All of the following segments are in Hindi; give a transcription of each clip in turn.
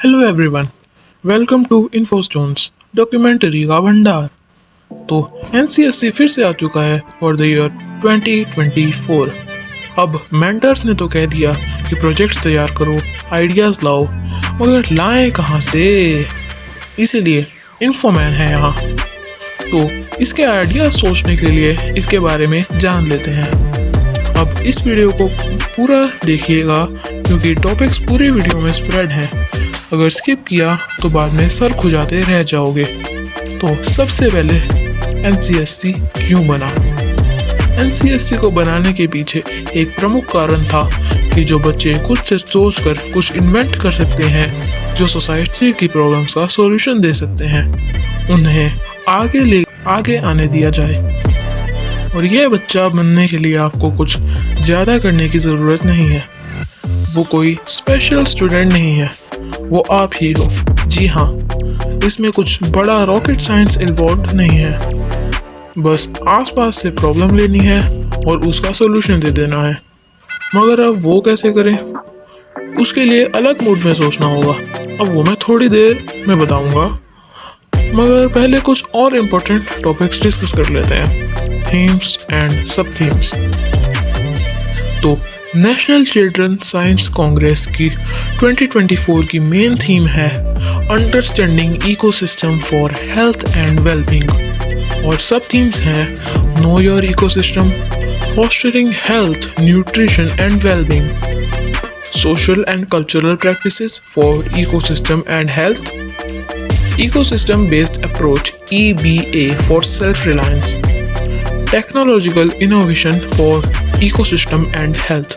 Hello everyone, welcome to Infostones documentary का भंडार। तो एनसीएससी फिर से आ चुका है फॉर द ईयर 2024। अब मेंटर्स ने तो कह दिया कि प्रोजेक्ट्स तैयार करो, आइडियाज़ लाओ, मगर लाएं कहाँ से? इसीलिए इन्फोमैन है यहाँ। तो इसके आइडियाज़ सोचने के लिए इसके बारे में जान लेते हैं। अब इस वीडियो को पूरा देखिएगा क्योंकि टॉपिक्स पूरी वीडियो में स्प्रेड हैं। अगर स्किप किया तो बाद में सर खुजाते रह जाओगे। तो सबसे पहले एनसीएससी क्यों बना? एनसीएससी को बनाने के पीछे एक प्रमुख कारण था कि जो बच्चे खुद से सोचकर कुछ इन्वेंट कर सकते हैं, जो सोसाइटी की प्रॉब्लम्स का सॉल्यूशन दे सकते हैं, उन्हें आगे आने दिया जाए। और यह बच्चा बनने के लिए आपको कुछ ज़्यादा करने की ज़रूरत नहीं है। वो कोई स्पेशल स्टूडेंट नहीं है, वो आप ही हो। जी हाँ, इसमें कुछ बड़ा रॉकेट साइंस इन्वॉल्व नहीं है। बस आसपास से प्रॉब्लम लेनी है और उसका सॉल्यूशन दे देना है। मगर अब वो कैसे करें? उसके लिए अलग मूड में सोचना होगा। अब वो मैं थोड़ी देर में बताऊंगा, मगर पहले कुछ और इम्पोर्टेंट टॉपिक्स डिस्कस कर लेते हैं, थीम्स एंड सब थीम्स। तो नेशनल चिल्ड्रन साइंस कांग्रेस की 2024 की मेन थीम है understanding ecosystem for health and wellbeing, और सब थीम्स हैं know your ecosystem, fostering health, nutrition and wellbeing, social and cultural practices for ecosystem and health, ecosystem based approach EBA for self reliance, technological innovation for ecosystem and health.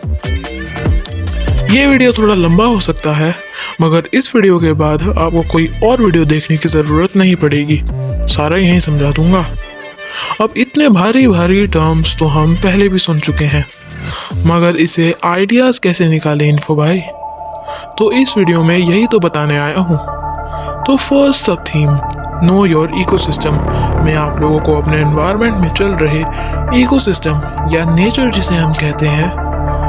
ये वीडियो थोड़ा लंबा हो सकता है, मगर इस वीडियो के बाद आपको कोई और वीडियो देखने की ज़रूरत नहीं पड़ेगी, सारा यहीं समझा दूंगा। अब इतने भारी भारी टर्म्स तो हम पहले भी सुन चुके हैं, मगर इसे आइडियाज़ कैसे निकालें इन्फो भाई? तो इस वीडियो में यही तो बताने आया हूँ। तो फर्स्ट सब थीम नो योर इकोसिस्टम में आप लोगों को अपने एनवायरनमेंट में चल रहे इकोसिस्टम या नेचर जिसे हम कहते हैं,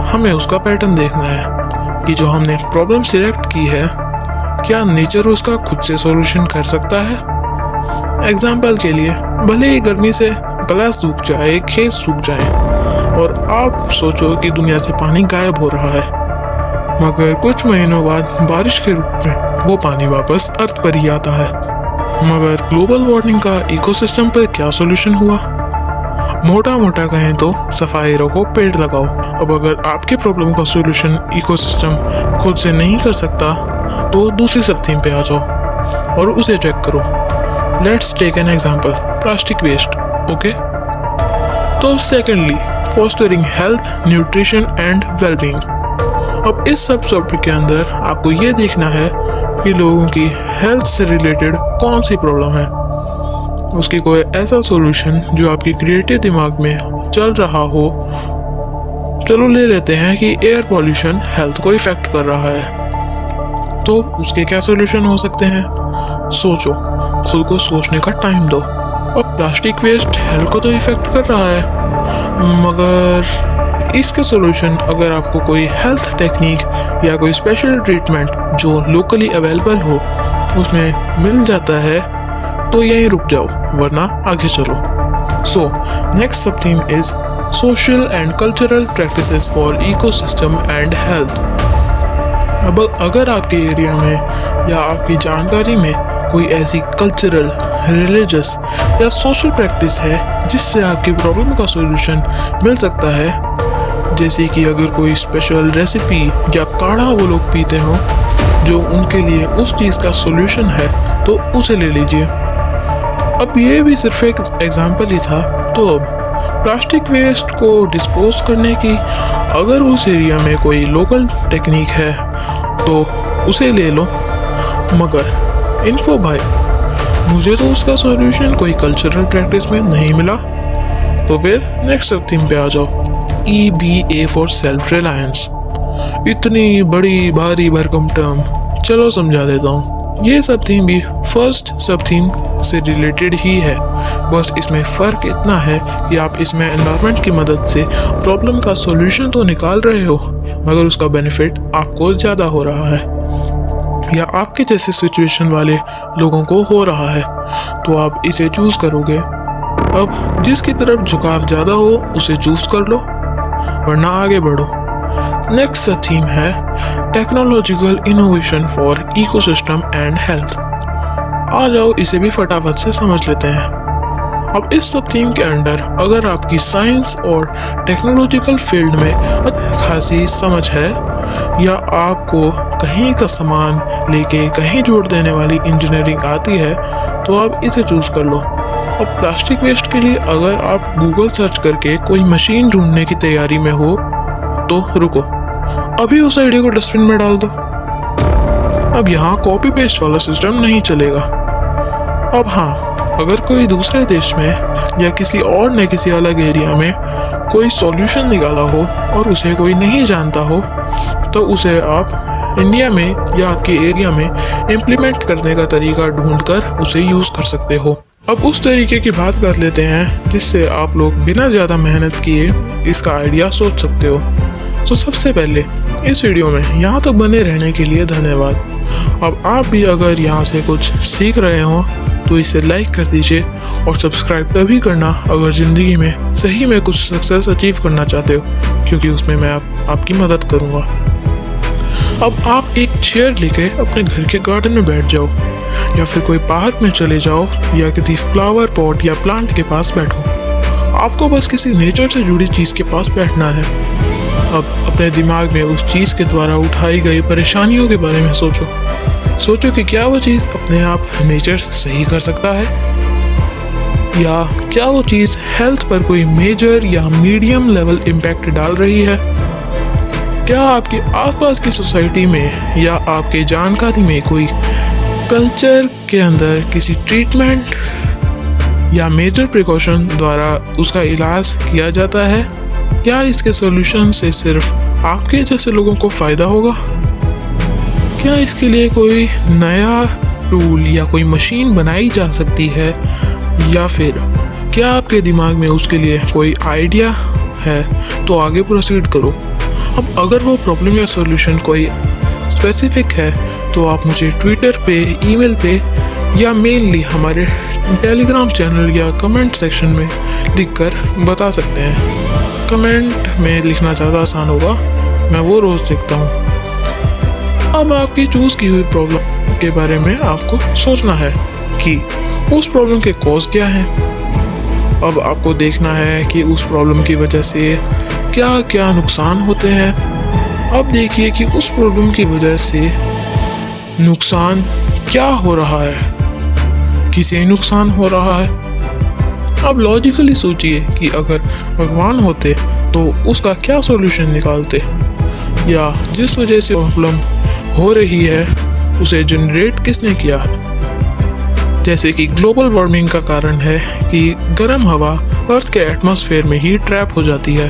हमें उसका पैटर्न देखना है कि जो हमने प्रॉब्लम सिलेक्ट की है, क्या नेचर उसका खुद से सॉल्यूशन कर सकता है? एग्जाम्पल के लिए, भले ही गर्मी से ग्लास सूख जाए, खेत सूख जाए और आप सोचो कि दुनिया से पानी गायब हो रहा है, मगर कुछ महीनों बाद बारिश के रूप में वो पानी वापस अर्थ पर ही आता है। मगर ग्लोबल वार्मिंग का इकोसिस्टम पर क्या सॉल्यूशन हुआ? मोटा मोटा कहें तो सफाई रखो, पेड़ लगाओ। अब अगर आपके प्रॉब्लम का सॉल्यूशन इकोसिस्टम खुद से नहीं कर सकता, तो दूसरी सब थीम पे आ जाओ और उसे चेक करो। Let's take an example, plastic waste. Okay, तो secondly fostering health, nutrition and wellbeing. अब इस सब टॉपिक के अंदर आपको ये देखना है कि लोगों की हेल्थ से रिलेटेड कौन सी प्रॉब्लम है, उसकी कोई ऐसा सॉल्यूशन जो आपकी क्रिएटिव दिमाग में चल रहा हो। चलो ले लेते हैं कि एयर पॉल्यूशन हेल्थ को इफेक्ट कर रहा है, तो उसके क्या सॉल्यूशन हो सकते हैं? सोचो, खुद को सोचने का टाइम दो। और प्लास्टिक वेस्ट हेल्थ को तो इफेक्ट कर रहा है, मगर इसके सॉल्यूशन अगर आपको कोई हेल्थ टेक्निक या कोई स्पेशल ट्रीटमेंट जो लोकली अवेलेबल हो उसमें मिल जाता है, तो यहीं रुक जाओ, वरना आगे चलो। सो नेक्स्ट सब theme is social and cultural practices for ecosystem and health. अब अगर आपके एरिया में या आपकी जानकारी में कोई ऐसी कल्चरल, रिलीजियस या सोशल प्रैक्टिस है जिससे आपकी प्रॉब्लम का सॉल्यूशन मिल सकता है, जैसे कि अगर कोई स्पेशल रेसिपी या काढ़ा वो लोग पीते हो जो उनके लिए उस चीज़ का सॉल्यूशन है, तो उसे ले लीजिए। अब ये भी सिर्फ एक एग्जांपल ही था। तो अब प्लास्टिक वेस्ट को डिस्पोज करने की अगर उस एरिया में कोई लोकल टेक्निक है तो उसे ले लो, मगर इन्फो भाई, मुझे तो उसका सॉल्यूशन कोई कल्चरल प्रैक्टिस में नहीं मिला। तो फिर नेक्स्ट सब थीम पे आ जाओ, EBA फॉर सेल्फ रिलायंस। इतनी बड़ी भारी भरकम टर्म, चलो समझा देता हूँ। ये सब थीम भी फर्स्ट सब थीम से रिलेटेड ही है, बस इसमें फ़र्क इतना है कि आप इसमें एनवायरनमेंट की मदद से प्रॉब्लम का सॉल्यूशन तो निकाल रहे हो, मगर उसका बेनिफिट आपको ज़्यादा हो रहा है। या आपके जैसे सिचुएशन वाले लोगों को हो रहा है, तो आप इसे चूज करोगे। अब जिसकी तरफ झुकाव ज़्यादा हो उसे चूज कर लो, वरना आगे बढ़ो। नेक्स्ट थीम है technological innovation for ecosystem and health. आ जाओ इसे भी फटाफट से समझ लेते हैं। अब इस सब थीम के अंडर अगर आपकी साइंस और टेक्नोलॉजिकल फील्ड में खासी समझ है, या आपको कहीं का सामान लेके कहीं जोड़ देने वाली इंजीनियरिंग आती है, तो आप इसे चूज कर लो। अब प्लास्टिक वेस्ट के लिए अगर आप गूगल सर्च करके कोई मशीन ढूंढने की तैयारी में हो, तो रुको, अभी उस आइडिया को डस्टबिन में डाल दो। अब यहाँ कॉपी पेस्ट वाला सिस्टम नहीं चलेगा। अब हाँ, अगर कोई दूसरे देश में या किसी और ने किसी अलग एरिया में कोई सॉल्यूशन निकाला हो और उसे कोई नहीं जानता हो, तो उसे आप इंडिया में या आपके एरिया में इम्प्लीमेंट करने का तरीका ढूंढकर उसे यूज़ कर सकते हो। अब उस तरीके की बात कर लेते हैं जिससे आप लोग बिना ज़्यादा मेहनत किए इसका आइडिया सोच सकते हो। तो सबसे पहले इस वीडियो में यहाँ तक बने रहने के लिए धन्यवाद। अब आप भी अगर यहाँ से कुछ सीख रहे हो तो इसे लाइक कर दीजिए, और सब्सक्राइब तभी करना अगर ज़िंदगी में सही में कुछ सक्सेस अचीव करना चाहते हो, क्योंकि उसमें मैं आपकी मदद करूँगा। अब आप एक चेयर लेके अपने घर के गार्डन में बैठ जाओ, या फिर कोई पार्क में चले जाओ, या किसी फ्लावर पॉट या प्लांट के पास बैठो। आपको बस किसी नेचर से जुड़ी चीज़ के पास बैठना है। अब अपने दिमाग में उस चीज़ के द्वारा उठाई गई परेशानियों के बारे में सोचो कि क्या वो चीज़ अपने आप नेचर सही कर सकता है, या क्या वो चीज़ हेल्थ पर कोई मेजर या मीडियम लेवल इम्पैक्ट डाल रही है। क्या आपके आसपास की सोसाइटी में या आपके जानकारी में कोई कल्चर के अंदर किसी ट्रीटमेंट या मेजर प्रिकॉशन द्वारा उसका इलाज किया जाता है? क्या इसके सॉल्यूशन से सिर्फ आपके जैसे लोगों को फ़ायदा होगा? क्या इसके लिए कोई नया टूल या कोई मशीन बनाई जा सकती है, या फिर क्या आपके दिमाग में उसके लिए कोई आइडिया है? तो आगे प्रोसीड करो। अब अगर वो प्रॉब्लम या सॉल्यूशन कोई स्पेसिफिक है, तो आप मुझे ट्विटर पे, ईमेल पे, या मेनली हमारे टेलीग्राम चैनल या कमेंट सेक्शन में लिखकर बता सकते हैं। कमेंट में लिखना ज़्यादा आसान होगा, मैं वो रोज़ देखता हूँ। अब आपकी चूज़ की हुई प्रॉब्लम के बारे में आपको सोचना है कि उस प्रॉब्लम के कॉज क्या है। अब आपको देखना है कि उस प्रॉब्लम की वजह से क्या क्या नुकसान होते हैं। अब देखिए कि उस प्रॉब्लम की वजह से नुकसान क्या हो रहा है, किसे नुकसान हो रहा है। अब लॉजिकली सोचिए कि अगर भगवान होते तो उसका क्या सॉल्यूशन निकालते, या जिस वजह से प्रॉब्लम हो रही है उसे जनरेट किसने किया है। जैसे कि ग्लोबल वार्मिंग का कारण है कि गर्म हवा अर्थ के एटमॉस्फेयर में ही ट्रैप हो जाती है।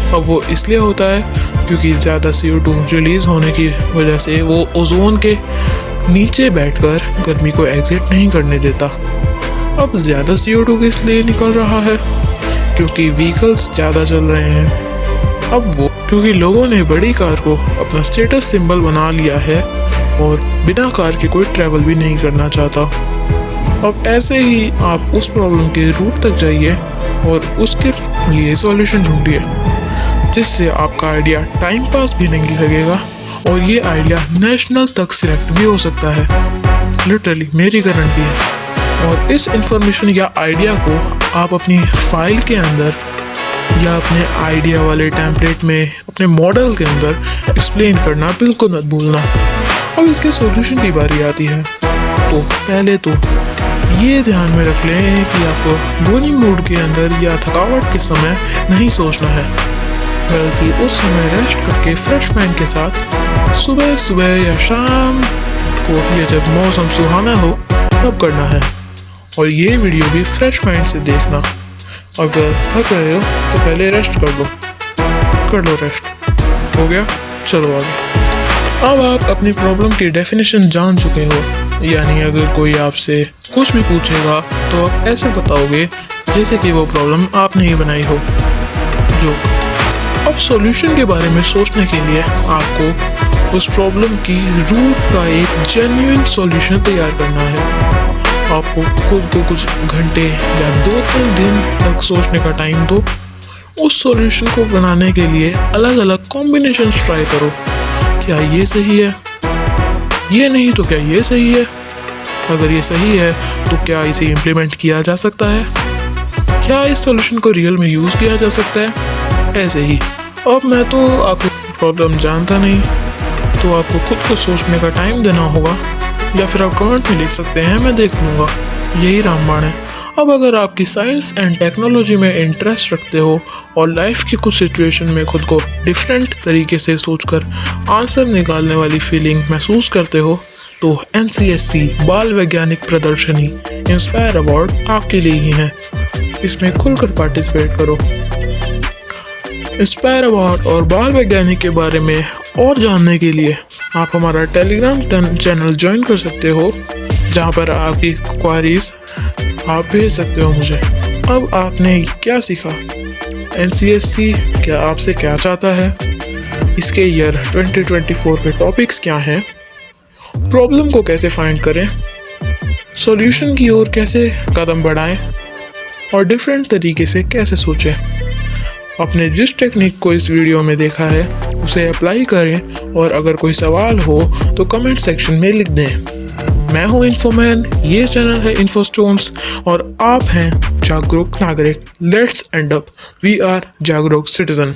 अब वो इसलिए होता है क्योंकि ज़्यादा CO2 रिलीज़ होने की वजह से वो ओजोन के नीचे बैठकर गर्मी को एग्जिट नहीं करने देता। अब ज़्यादा CO2 किस लिए निकल रहा है? क्योंकि व्हीकल्स ज़्यादा चल रहे हैं। अब वो क्योंकि लोगों ने बड़ी कार को अपना स्टेटस सिंबल बना लिया है और बिना कार के कोई ट्रैवल भी नहीं करना चाहता। अब ऐसे ही आप उस प्रॉब्लम के रूट तक जाइए और उसके लिए सॉल्यूशन ढूंढिए, जिससे आपका आइडिया टाइम पास भी नहीं लगेगा और ये आइडिया नेशनल तक सिलेक्ट भी हो सकता है। लिटरली मेरी गारंटी है। और इस इंफॉर्मेशन या आइडिया को आप अपनी फाइल के अंदर या अपने आइडिया वाले टेम्पलेट में अपने मॉडल के अंदर एक्सप्लेन करना बिल्कुल मत भूलना। अब इसके सॉल्यूशन की बारी आती है, तो पहले तो ये ध्यान में रख लें कि आपको बोरिंग मूड के अंदर या थकावट के समय नहीं सोचना है, बल्कि उस समय रेस्ट करके फ्रेश माइंड के साथ सुबह सुबह या शाम को या जब मौसम सुहाना हो तब करना है। और ये वीडियो भी फ्रेश माइंड से देखना। अगर थक रहे हो तो पहले रेस्ट कर लो रेस्ट। हो गया, चलो आगे। अब आप अपनी प्रॉब्लम की डेफिनेशन जान चुके हो, यानी अगर कोई आपसे कुछ भी पूछेगा तो आप ऐसे बताओगे जैसे कि वो प्रॉब्लम आपने ही बनाई हो। जो अब सॉल्यूशन के बारे में सोचने के लिए आपको उस प्रॉब्लम की रूट का एक जेन्युइन सॉल्यूशन तैयार करना है। आपको खुद को कुछ घंटे या 2-3 दिन तक सोचने का टाइम दो। उस सॉल्यूशन को बनाने के लिए अलग अलग कॉम्बिनेशन ट्राई करो। क्या ये सही है? ये नहीं तो क्या ये सही है? अगर ये सही है तो क्या इसे इम्प्लीमेंट किया जा सकता है? क्या इस सॉल्यूशन को रियल में यूज़ किया जा सकता है? ऐसे ही। अब मैं तो आपकी प्रॉब्लम जानता नहीं, तो आपको खुद को सोचने का टाइम देना होगा, या फिर आप कमेंट में लिख सकते हैं, मैं देख लूँगा। यही रामबाण है। अब अगर आपकी साइंस एंड टेक्नोलॉजी में इंटरेस्ट रखते हो और लाइफ की कुछ सिचुएशन में खुद को डिफरेंट तरीके से सोचकर आंसर निकालने वाली फीलिंग महसूस करते हो, तो NCSC बाल वैज्ञानिक प्रदर्शनी इंस्पायर अवार्ड आपके लिए ही है। इसमें खुलकर पार्टिसिपेट करो। इंस्पायर अवार्ड और बाल वैज्ञानिक के बारे में और जानने के लिए आप हमारा टेलीग्राम चैनल ज्वाइन कर सकते हो, जहां पर आपकी क्वारीज आप भेज सकते हो मुझे। अब आपने क्या सीखा? NCSC क्या आपसे क्या चाहता है? इसके ईयर 2024 के टॉपिक्स क्या हैं? प्रॉब्लम को कैसे फाइंड करें? सॉल्यूशन की ओर कैसे कदम बढ़ाएं? और डिफरेंट तरीके से कैसे सोचें? आपने जिस टेक्निक को इस वीडियो में देखा है उसे अप्लाई करें, और अगर कोई सवाल हो तो कमेंट सेक्शन में लिख दें। मैं हूं इन्फोमैन, ये चैनल है इन्फोस्टोन्स, और आप हैं जागरूक नागरिक। Let's end up, we are जागरूक सिटीजन।